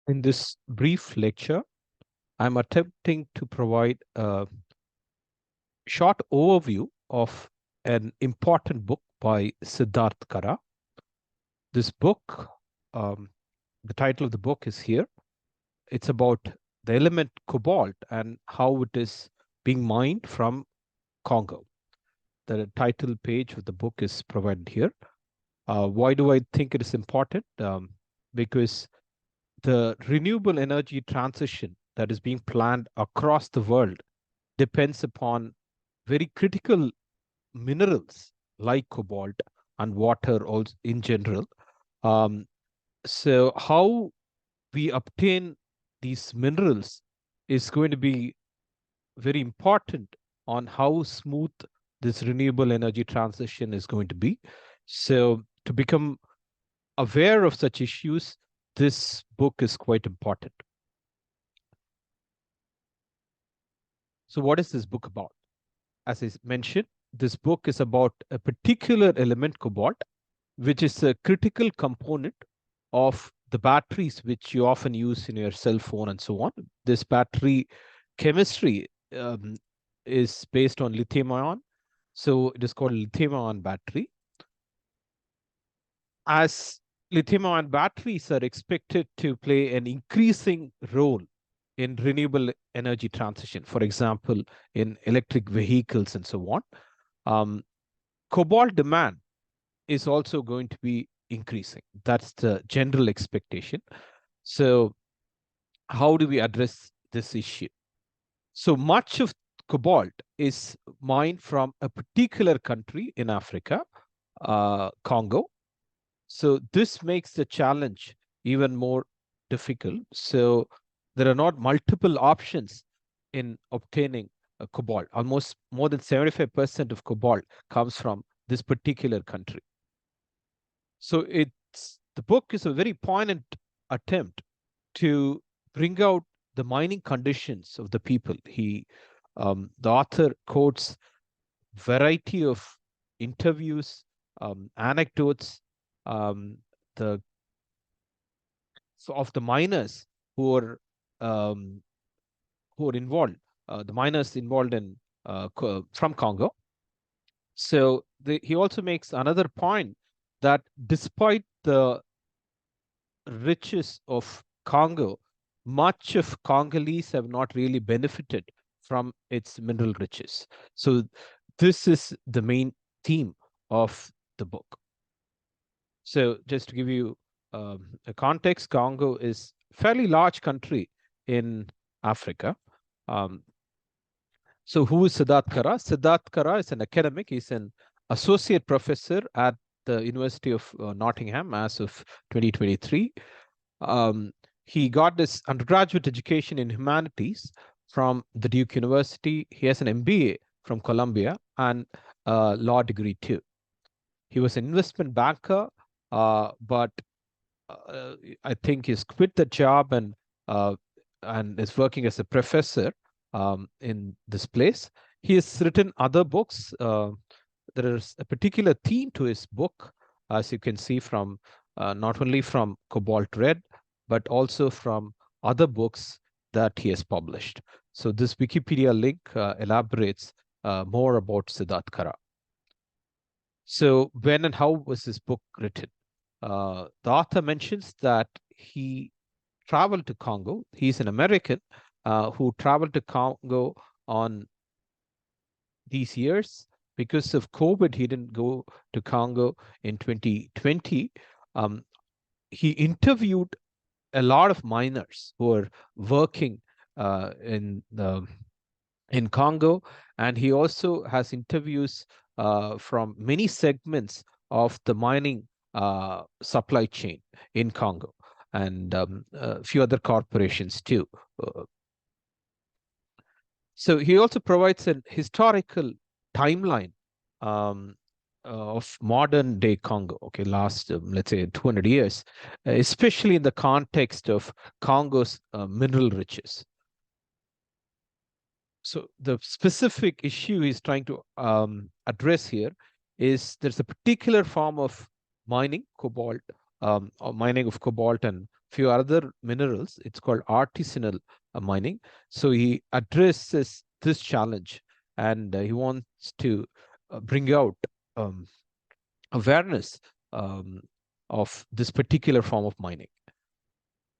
In this brief lecture, I'm attempting to provide a short overview of an important book by Siddarth Kara. This book, the title of the book is here. It's about the element cobalt and how it is being mined from Congo. The title page of the book is provided here. Why do I think it is important? Because the renewable energy transition that is being planned across the world depends upon very critical minerals like cobalt and water also in general. Um, so how we obtain these minerals is going to be very important on how smooth this renewable energy transition is going to be. So to become aware of such issues, this book is quite important. So what is this book about? As I mentioned, this book is about a particular element, cobalt, which is a critical component of the batteries which you often use in your cell phone and so on. This battery chemistry is based on lithium ion. So it is called lithium ion battery. As lithium ion batteries are expected to play an increasing role in renewable energy transition, for example, in electric vehicles and so on, cobalt demand is also going to be increasing. That's the general expectation. So how do we address this issue? So much of cobalt is mined from a particular country in Africa, Congo. So this makes the challenge even more difficult. So there are not multiple options in obtaining cobalt. Almost more than 75% of cobalt comes from this particular country. So the book is a very poignant attempt to bring out the mining conditions of the people. The author quotes variety of interviews, anecdotes, um, the of the miners who are um, involved, the miners involved in from Congo. So he also makes another point that despite the riches of Congo, much of Congolese have not really benefited from its mineral riches. So this is the main theme of the book. So just to give you a context, Congo is a fairly large country in Africa. Um, so who is Siddarth Kara? Siddarth Kara is an academic. He's an associate professor at the University of Nottingham as of 2023. Um, he got his undergraduate education in humanities from the Duke University. He has an MBA from Columbia and a law degree too. He was an investment banker, but I think he's quit the job and is working as a professor in this place. He has written other books. There is a particular theme to his book, as you can see from not only from Cobalt Red, but also from other books that he has published. So this Wikipedia link elaborates more about Siddarth Kara. So when and how was this book written? The author mentions that he traveled to Congo. He's an American who traveled to Congo on these years. Because of COVID, he didn't go to Congo in 2020. He interviewed a lot of miners who are working in Congo, and he also has interviews from many segments of the mining supply chain in Congo and a few other corporations too. So he also provides an historical timeline um, of modern day Congo, okay, last, let's say, 200 years, especially in the context of Congo's mineral riches. So the specific issue he's trying to address here is there's a particular form of mining, cobalt, or mining of cobalt and few other minerals. It's called artisanal mining. So he addresses this challenge, and he wants to bring out um, awareness um, of this particular form of mining.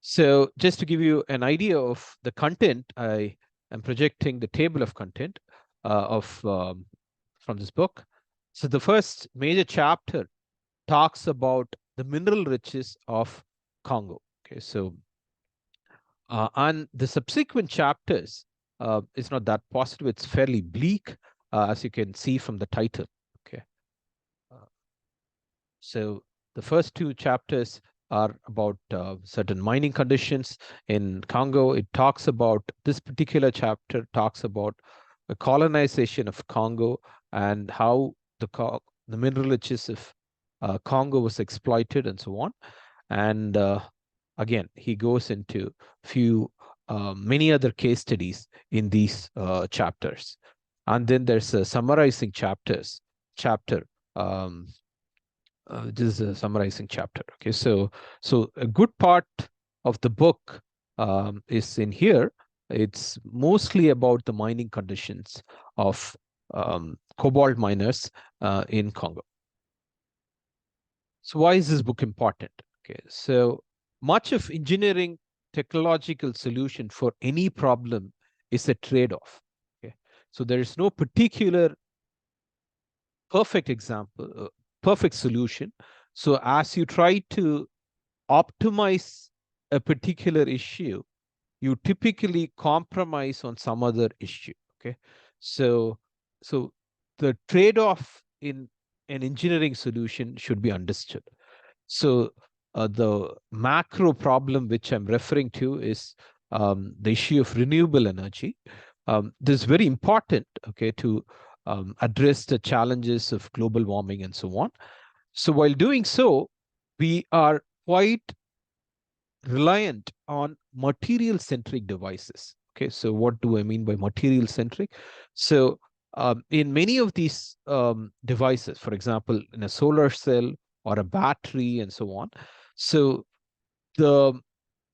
So just to give you an idea of the content, I am projecting the table of content from this book. So the first major chapter talks about the mineral riches of Congo. Okay, so and the subsequent chapters, it's not that positive. It's fairly bleak, as you can see from the title. Okay, so the first two chapters are about certain mining conditions in Congo. It talks about, this particular chapter talks about the colonization of Congo and how the mineral riches of Congo was exploited and so on. And again, he goes into many other case studies in these chapters. And then there's a summarizing chapter. This is a summarizing chapter. Okay, so a good part of the book is in here. It's mostly about the mining conditions of cobalt miners in Congo. So why is this book important? Okay, so much of engineering technological solution for any problem is a trade-off. Okay, so there is no particular perfect example, perfect solution. So as you try to optimize a particular issue, you typically compromise on some other issue. Okay, so the trade-off in an engineering solution should be understood. So the macro problem which I'm referring to is the issue of renewable energy. This is very important, okay, to address the challenges of global warming and so on. So while doing so, we are quite reliant on material-centric devices. Okay, so what do I mean by material-centric? So in many of these devices, for example, in a solar cell or a battery and so on, so the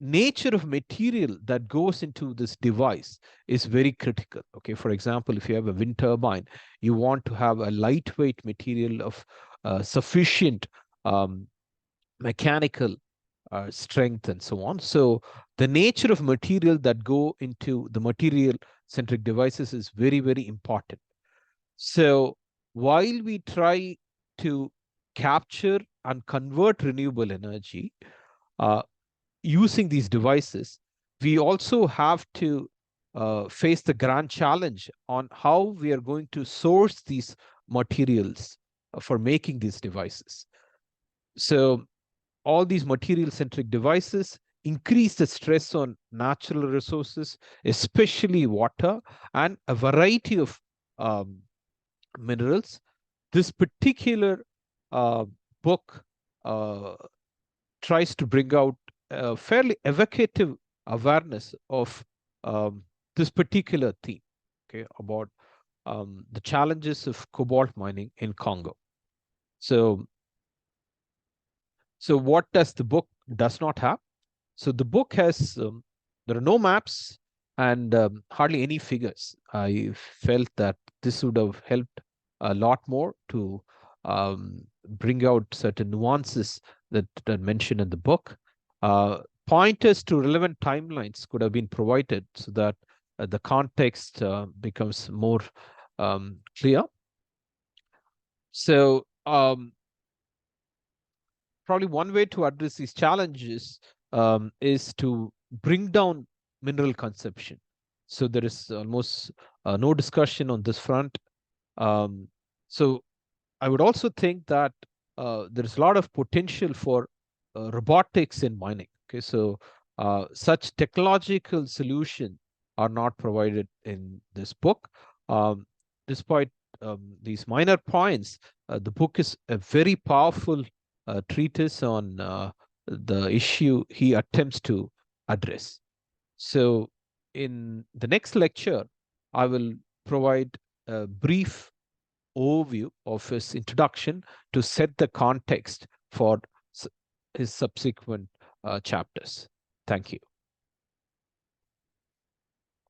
nature of material that goes into this device is very critical. Okay, for example, if you have a wind turbine, you want to have a lightweight material of sufficient mechanical strength and so on. So the nature of material that go into the material centric devices is very, very important. So while we try to capture and convert renewable energy using these devices, we also have to face the grand challenge on how we are going to source these materials for making these devices. So all these material-centric devices increase the stress on natural resources, especially water and a variety of minerals. This particular book tries to bring out a fairly evocative awareness of this particular theme, okay, about the challenges of cobalt mining in Congo. So what does the book does not have? So the book has, there are no maps and hardly any figures. I felt that this would have helped a lot more to bring out certain nuances that are mentioned in the book. Pointers to relevant timelines could have been provided so that the context becomes more clear. So probably one way to address these challenges is to bring down mineral consumption. So there is almost no discussion on this front. So I would also think that there is a lot of potential for robotics in mining. Okay, so such technological solutions are not provided in this book. Despite these minor points, the book is a very powerful treatise on the issue he attempts to address. So in the next lecture, I will provide a brief overview of his introduction to set the context for his subsequent chapters. Thank you.